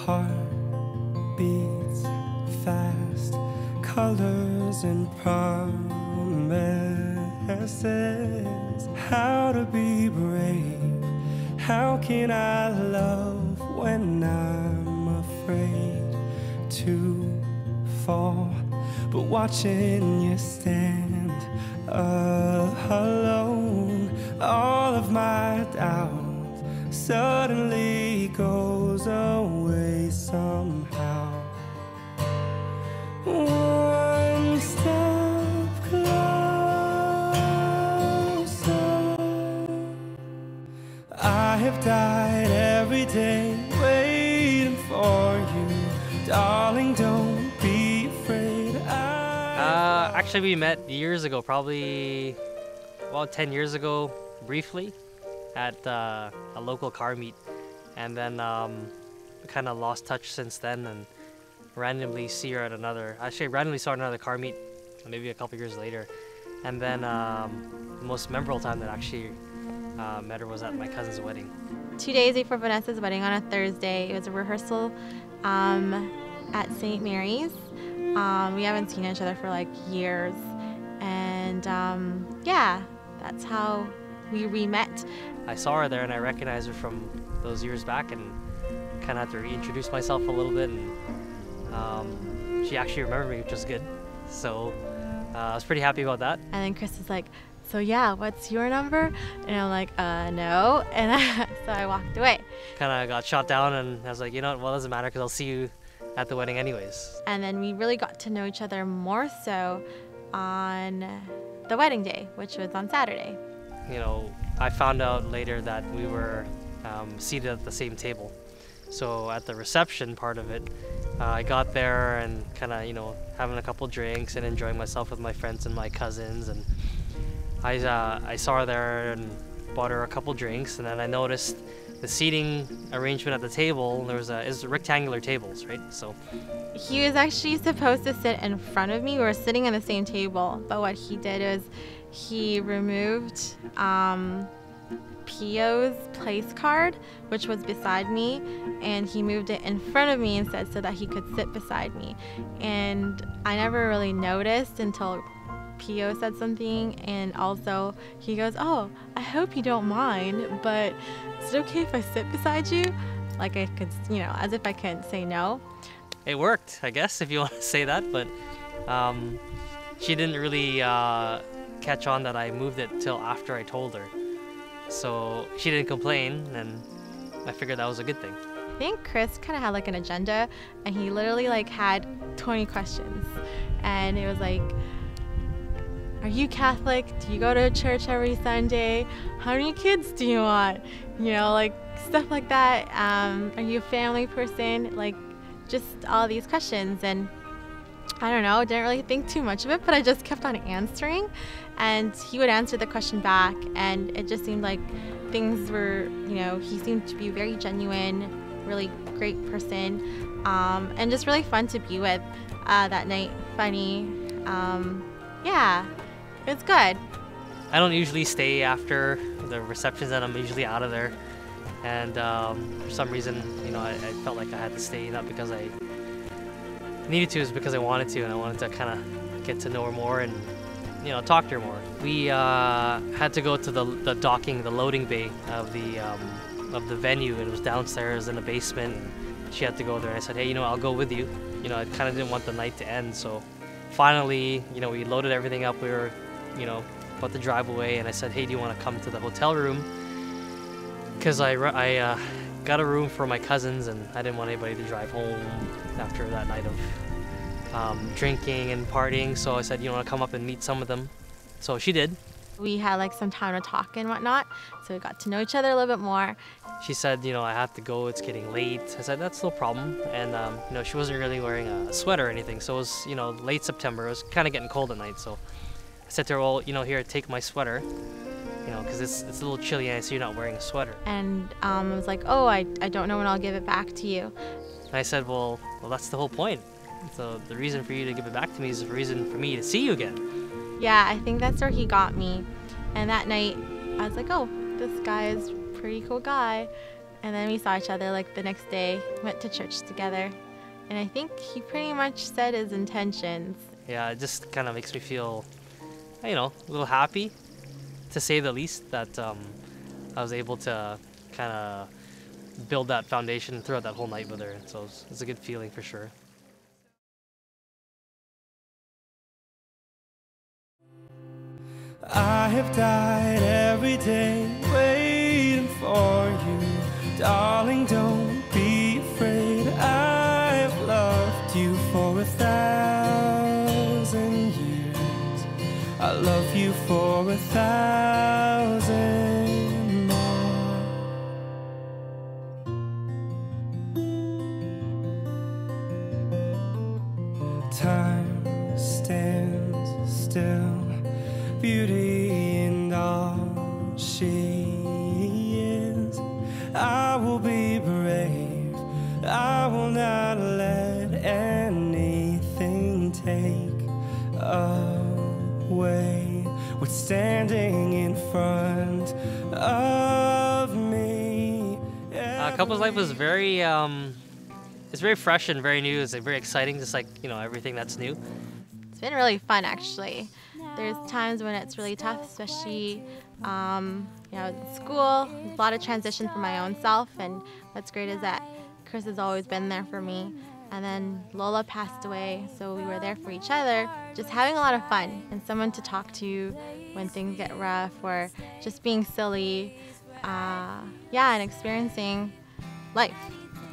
Heart beats fast, colors and promises. How to be brave, how can I love when I'm afraid to fall? But watching you stand alone, all of my doubt suddenly goes away somehow. One step closer. I have died every day waiting for you, darling. Don't be afraid. Actually, we met years ago, probably, well, 10 years ago, briefly, at a local car meet, and then we kind of lost touch since then, and randomly see her at randomly saw her at another car meet, maybe a couple years later, and then the most memorable time that I actually met her was at my cousin's wedding. 2 days before Vanessa's wedding on a Thursday, it was a rehearsal at St. Mary's. We haven't seen each other for like years, and yeah, that's how we re-met. I saw her there and I recognized her from those years back, and kind of had to reintroduce myself a little bit, and she actually remembered me, which was good. So I was pretty happy about that. And then Chris was like, so yeah, what's your number? And I'm like, no. And so I walked away. Kind of got shot down, and I was like, you know what, well, it doesn't matter because I'll see you at the wedding anyways. And then we really got to know each other more so on the wedding day, which was on Saturday. You know, I found out later that we were seated at the same table. So at the reception part of it, I got there and kind of, you know, having a couple drinks and enjoying myself with my friends and my cousins. And I saw her there and bought her a couple drinks, and then I noticed the seating arrangement at the table. There was it's rectangular tables, right? So he was actually supposed to sit in front of me. We were sitting at the same table, but what he did is he removed Pio's place card, which was beside me, and he moved it in front of me instead so that he could sit beside me. And I never really noticed until Pio said something, and also he goes, oh, I hope you don't mind, but is it okay if I sit beside you? Like I could, you know, as if I couldn't say no. It worked, I guess, if you want to say that, but she didn't really catch on that I moved it till after I told her. So she didn't complain, and I figured that was a good thing. I think Chris kind of had like an agenda, and he literally like had 20 questions, and it was like, are you Catholic? Do you go to church every Sunday? How many kids do you want? You know, like stuff like that. Are you a family person? Like just all these questions. And I don't know, didn't really think too much of it, but I just kept on answering. And he would answer the question back, and it just seemed like things were, you know, he seemed to be a very genuine, really great person, and just really fun to be with that night. Funny. Yeah. It's good. I don't usually stay after the receptions, and I'm usually out of there. And for some reason, you know, I felt like I had to stay, not because I needed to, it's because I wanted to, and I wanted to kind of get to know her more and, you know, talk to her more. We had to go to the loading bay of the venue. It was downstairs in the basement, and she had to go there. And I said, hey, you know, I'll go with you. You know, I kind of didn't want the night to end, so finally, you know, we loaded everything up. We were, you know, about to drive away, and I said, hey, do you want to come to the hotel room? Because I got a room for my cousins, and I didn't want anybody to drive home after that night of drinking and partying. So I said, you want to come up and meet some of them? So she did. We had like some time to talk and whatnot, so we got to know each other a little bit more. She said, you know, I have to go, it's getting late. I said, that's no problem. And, you know, she wasn't really wearing a sweater or anything, so it was, you know, late September. It was kind of getting cold at night, so I said to her, well, you know, here, take my sweater, you know, because it's a little chilly, and I see you're not wearing a sweater. And I was like, oh, I don't know when I'll give it back to you. And I said, well, that's the whole point. So the reason for you to give it back to me is the reason for me to see you again. Yeah, I think that's where he got me. And that night, I was like, oh, this guy is a pretty cool guy. And then we saw each other like the next day, went to church together. And I think he pretty much said his intentions. Yeah, it just kind of makes me feel, you know, a little happy, to say the least, that I was able to kind of build that foundation throughout that whole night with her. So it's a good feeling for sure. I have died every day waiting for you. Darling, don't be afraid. I have loved you for 1,000 years. I love you for 1,000 more. Time stands still, beauty in all she is. I will be brave, I will not let anything take away what's standing in front of me. Couples life was very, it's very fresh and very new. It's like very exciting, just like, you know, everything that's new. It's been really fun, actually. There's times when it's really tough, especially, you know, in school. There's a lot of transition for my own self, and what's great is that Chris has always been there for me. And then Lola passed away, so we were there for each other, just having a lot of fun and someone to talk to when things get rough, or just being silly, yeah, and experiencing life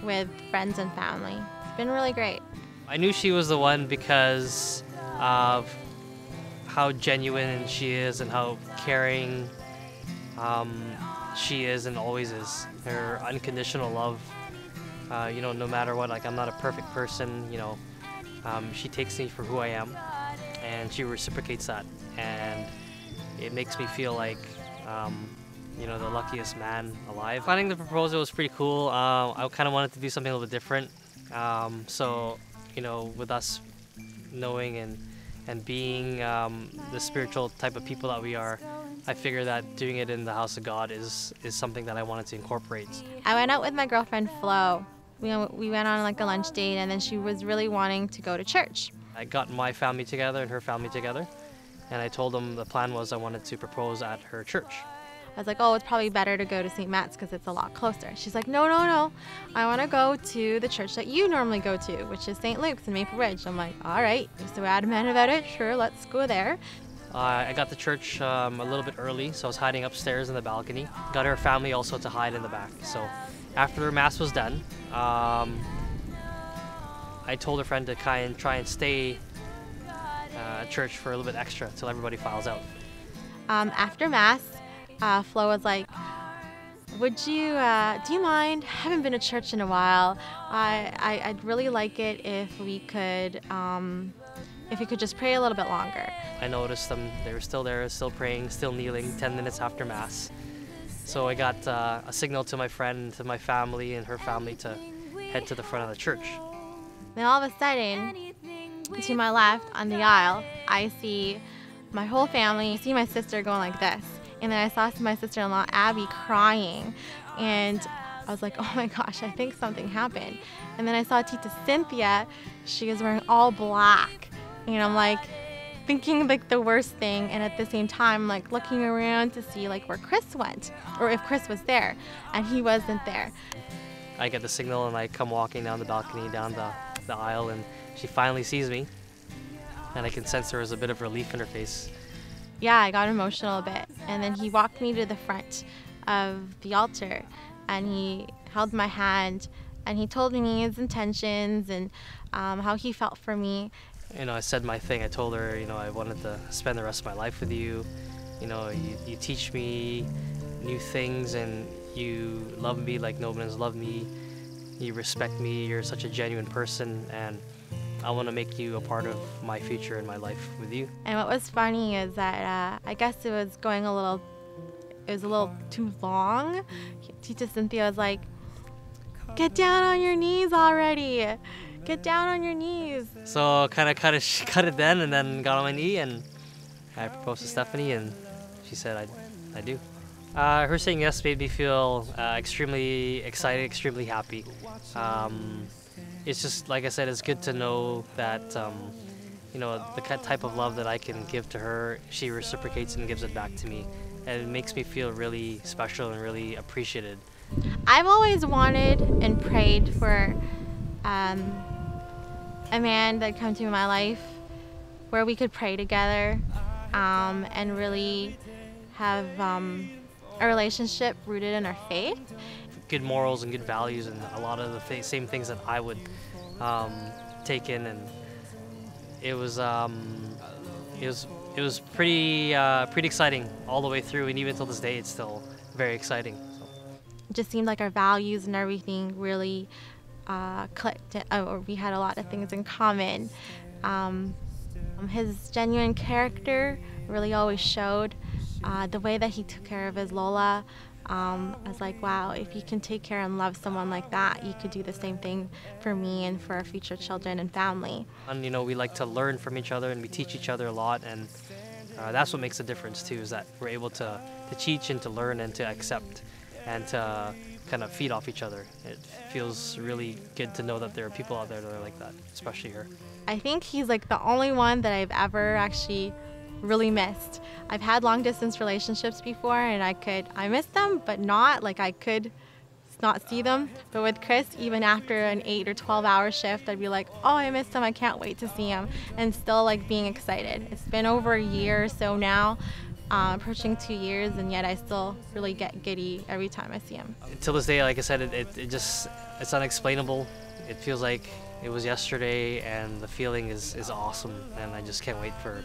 with friends and family. It's been really great. I knew she was the one because of how genuine she is and how caring she is and always is. Her unconditional love, you know, no matter what. Like, I'm not a perfect person, you know. She takes me for who I am, and she reciprocates that, and it makes me feel like, you know, the luckiest man alive. Planning the proposal was pretty cool. I kind of wanted to do something a little bit different. So, you know, with us knowing and being the spiritual type of people that we are, I figure that doing it in the house of God is something that I wanted to incorporate. I went out with my girlfriend Flo. We went on like a lunch date, and then she was really wanting to go to church. I got my family together and her family together, and I told them the plan was I wanted to propose at her church. I was like, oh, it's probably better to go to St. Matt's because it's a lot closer. She's like, no, no, no. I want to go to the church that you normally go to, which is St. Luke's in Maple Ridge. I'm like, all right. So adamant about it. Sure, let's go there. I got to church a little bit early, so I was hiding upstairs in the balcony. Got her family also to hide in the back. So after Mass was done, I told her friend to try and stay at church for a little bit extra till everybody files out. After Mass, Flo was like, would you, do you mind? I haven't been to church in a while. I'd really like it if we could just pray a little bit longer. I noticed them. They were still there, still praying, still kneeling 10 minutes after Mass. So I got a signal to my friend, to my family and her family to head to the front of the church. Then all of a sudden, to my left on the aisle, I see my whole family. I see my sister going like this. And then I saw my sister-in-law, Abby, crying. And I was like, oh my gosh, I think something happened. And then I saw Tita Cynthia. She is wearing all black. And I'm like thinking like the worst thing. And at the same time, like looking around to see like where Chris went or if Chris was there. And he wasn't there. I get the signal and I come walking down the balcony, down the aisle, and she finally sees me. And I can sense there was a bit of relief in her face. Yeah, I got emotional a bit. And then he walked me to the front of the altar and he held my hand and he told me his intentions and how he felt for me. You know, I said my thing. I told her, you know, I wanted to spend the rest of my life with you. You know, you teach me new things and you love me like no one has loved me. You respect me. You're such a genuine person, and I want to make you a part of my future and my life with you. And what was funny is that I guess it was a little too long. Tita Cynthia was like, get down on your knees already. Get down on your knees. So kind of cut it then, and then got on my knee and I proposed to Stephanie, and she said I do. Her saying yes made me feel extremely excited, extremely happy. It's just, like I said, it's good to know that, you know, the type of love that I can give to her, she reciprocates and gives it back to me. And it makes me feel really special and really appreciated. I've always wanted and prayed for a man that come to my life where we could pray together and really have a relationship rooted in our faith. Good morals and good values and a lot of the same things that I would take in, and it was pretty exciting all the way through, and even till this day it's still very exciting. So. It just seemed like our values and everything really clicked, or we had a lot of things in common. His genuine character really always showed. The way that he took care of his Lola, I was like, wow, if you can take care and love someone like that, you could do the same thing for me and for our future children and family. And you know, we like to learn from each other and we teach each other a lot, and that's what makes a difference too, is that we're able to teach and to learn and to accept and to kind of feed off each other. It feels really good to know that there are people out there that are like that, especially her. I think he's like the only one that I've ever actually really missed. I've had long distance relationships before and I miss them, but not like I could not see them. But with Chris, even after an 8 or 12 hour shift, I'd be like, oh, I missed him, I can't wait to see him, and still like being excited. It's been over a year or so now, approaching 2 years, and yet I still really get giddy every time I see him. Till this day, like I said, it's unexplainable. It feels like it was yesterday, and the feeling is awesome, and I just can't wait for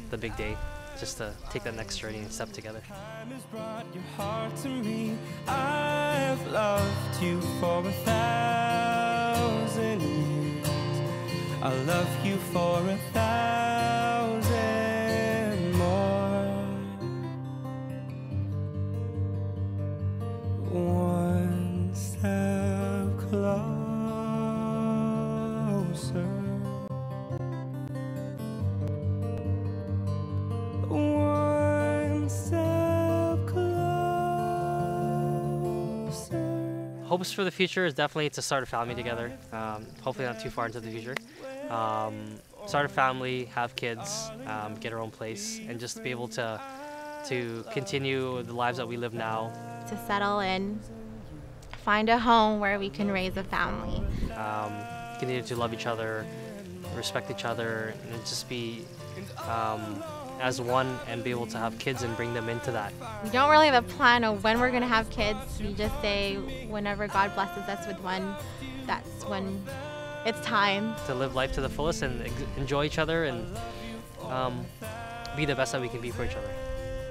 the big day, just to take that next journey and step together. Time has brought your heart to me. I have loved you for 1,000 years. I'll love you for 1,000 more. One step closer. One step closer. Hopes for the future is definitely to start a family together. Hopefully not too far into the future. Start a family, have kids, get our own place, and just to be able to continue the lives that we live now. To settle in, find a home where we can raise a family. Continue to love each other, respect each other, and just be as one, and be able to have kids and bring them into that. We don't really have a plan of when we're going to have kids. We just say whenever God blesses us with one, that's when it's time. To live life to the fullest and enjoy each other and be the best that we can be for each other.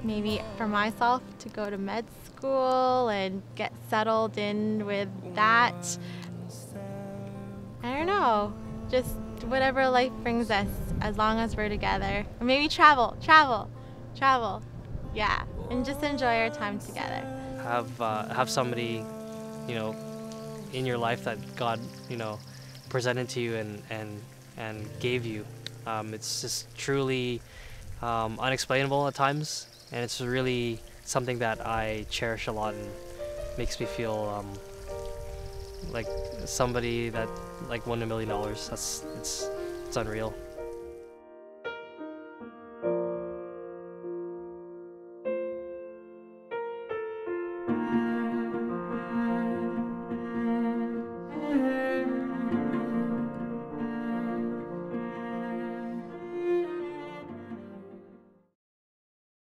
Maybe for myself to go to med school and get settled in with that. I don't know, just whatever life brings us, as long as we're together. Or maybe travel, yeah, and just enjoy our time together. Have somebody, you know, in your life that God, you know, presented to you and gave you. It's just truly unexplainable at times, and it's really something that I cherish a lot and makes me feel like somebody that like won $1 million. It's unreal.